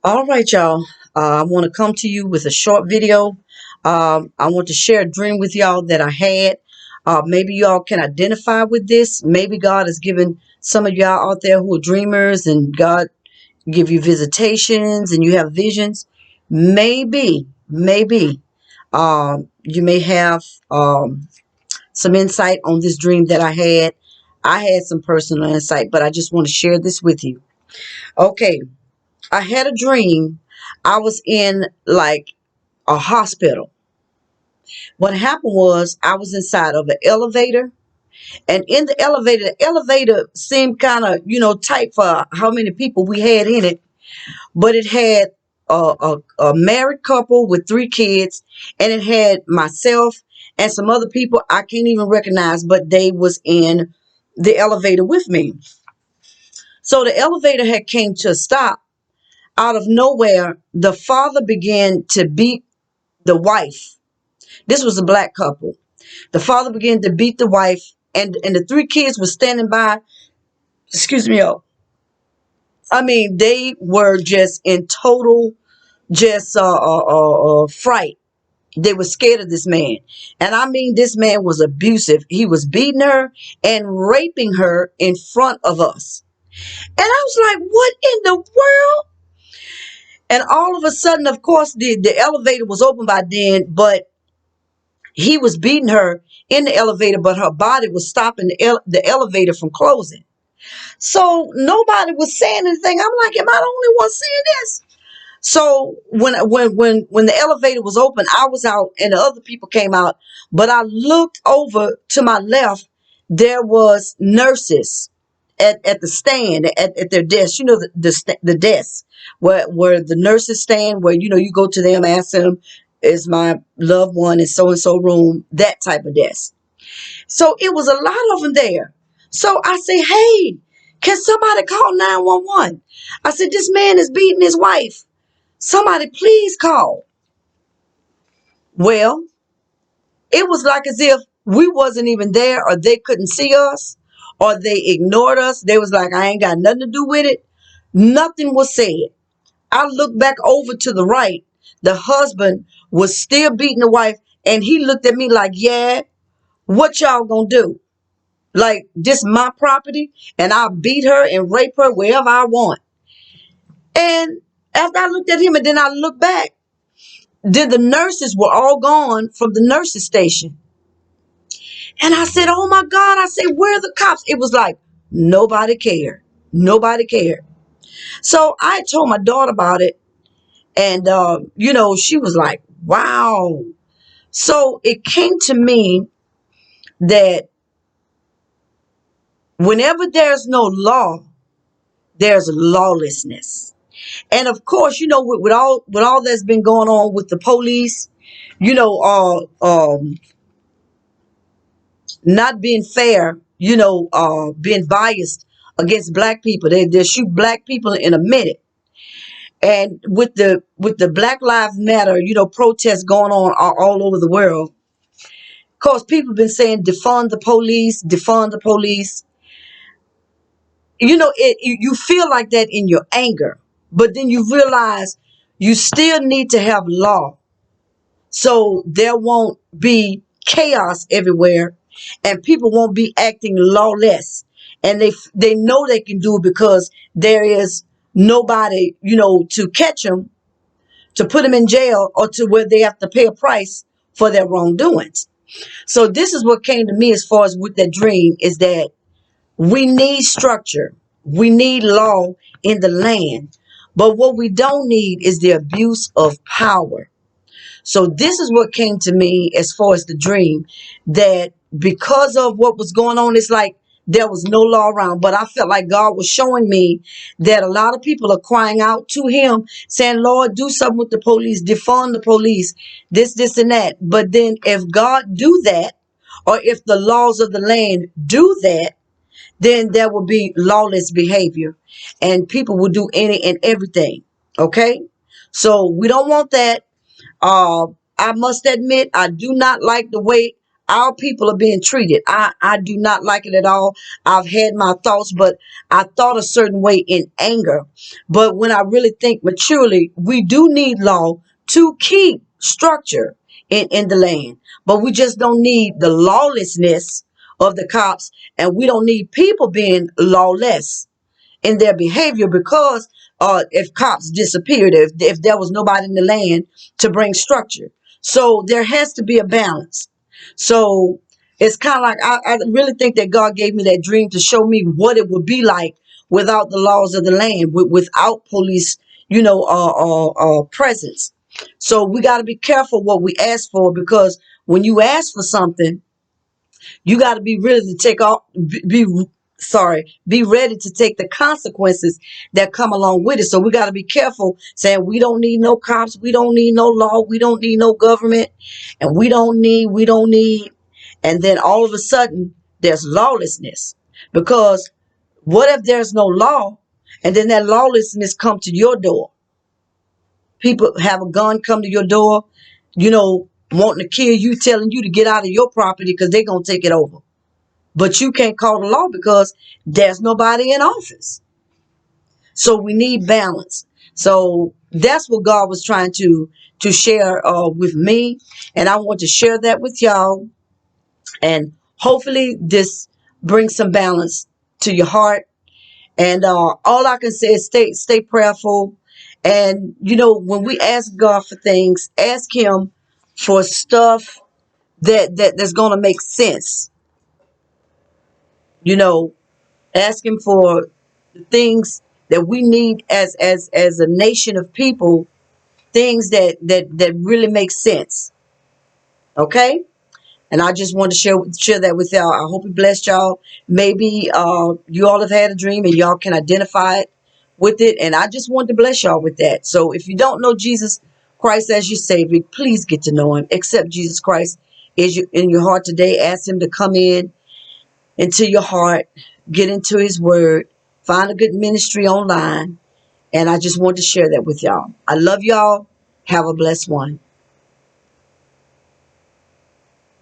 All right, y'all. I want to come to you with a short video. I want to share a dream with y'all that I had. Maybe y'all can identify with this. Maybe God has given some of y'all out there who are dreamers and God give you visitations and you have visions. Maybe you may have some insight on this dream that I had. I had some personal insight, but I just want to share this with you. Okay, I had a dream. I was in like a hospital. What happened was I was inside of an elevator, and in the elevator seemed kind of, tight for how many people we had in it, but it had a married couple with 3 kids, and it had myself and some other people I can't even recognize, but they was in the elevator with me. So the elevator had came to a stop. Out of nowhere, the father began to beat the wife. This was a black couple. The father began to beat the wife, and the 3 kids were standing by. Excuse me, oh. I mean, they were just in total just fright. They were scared of this man. And I mean, this man was abusive. He was beating her and raping her in front of us. And I was like, what in the world? And all of a sudden, of course, the elevator was open by then, but he was beating her in the elevator, but her body was stopping the elevator from closing. So nobody was saying anything. I'm like, am I the only one seeing this? So when the elevator was open, I was out and the other people came out. But I looked over to my left. There was nurses at the stand at their desk. You know the desk where the nurses stand, where you go to them, ask them, is my loved one in so and so room? That type of desk. So it was a lot of them there. So I say, hey, can somebody call 911? I said, this man is beating his wife. Somebody please call. Well, it was like as if we wasn't even there, or they couldn't see us, or they ignored us. They was like, I ain't got nothing to do with it. Nothing was said. I looked back over to the right. The husband was still beating the wife, and he looked at me like, yeah, what y'all gonna do? Like, this my property, and I'll beat her and rape her wherever I want. And after I looked at him and then I looked back, then the nurses were all gone from the nurses station. And I said, oh my God, I said, where are the cops? It was like, nobody cared. Nobody cared. So I told my daughter about it. And, she was like, wow. So it came to me that whenever there's no law, there's lawlessness. And of course, with all that's been going on with the police, not being fair, being biased against black people. They shoot black people in a minute. And with the Black Lives Matter, protests going on all over the world. Of course, people have been saying defund the police, defund the police. You feel like that in your anger, but then you realize you still need to have law, so there won't be chaos everywhere, and people won't be acting lawless. And they know they can do it because there is nobody, to catch them, to put them in jail, or to where they have to pay a price for their wrongdoings. So this is what came to me as far as with that dream, is that we need structure. We need law in the land. But what we don't need is the abuse of power. So this is what came to me as far as the dream, that because of what was going on, it's like there was no law around. But I felt like God was showing me that a lot of people are crying out to him, saying, Lord, do something with the police, defund the police, this, and that. But then if God do that, or if the laws of the land do that, then there will be lawless behavior and people will do any and everything. Okay? So we don't want that. I must admit, I do not like the way our people are being treated. I do not like it at all. I've had my thoughts, but I thought a certain way in anger. But when I really think maturely, we do need law to keep structure in the land. But we just don't need the lawlessness of the cops, and we don't need people being lawless in their behavior, because if cops disappeared, if there was nobody in the land to bring structure. So there has to be a balance. So it's kind of like I really think that God gave me that dream to show me what it would be like without the laws of the land, without police, presence. So we got to be careful what we ask for, because when you ask for something, you got to be ready to take off, be ready to take the consequences that come along with it. So we got to be careful saying we don't need no cops, we don't need no law, we don't need no government, and we don't need, and then all of a sudden there's lawlessness. Because what if there's no law, and then that lawlessness come to your door? People have a gun come to your door, wanting to kill you, telling you to get out of your property because they're going to take it over. But you can't call the law because there's nobody in office. So we need balance. So that's what God was trying to share with me. And I want to share that with y'all. And hopefully this brings some balance to your heart. And all I can say is stay prayerful. And, when we ask God for things, ask him for stuff that's going to make sense. Ask him for the things that we need as a nation of people, things that really make sense. Okay? And I just want to share that with y'all. I hope it blessed y'all. Maybe you all have had a dream and y'all can identify it with it. And I just wanted to bless y'all with that. So if you don't know Jesus Christ as your Savior, please get to know him. Accept Jesus Christ in your heart today. Ask him to come into your heart. Get into his word. Find a good ministry online. And I just wanted to share that with y'all. I love y'all. Have a blessed one.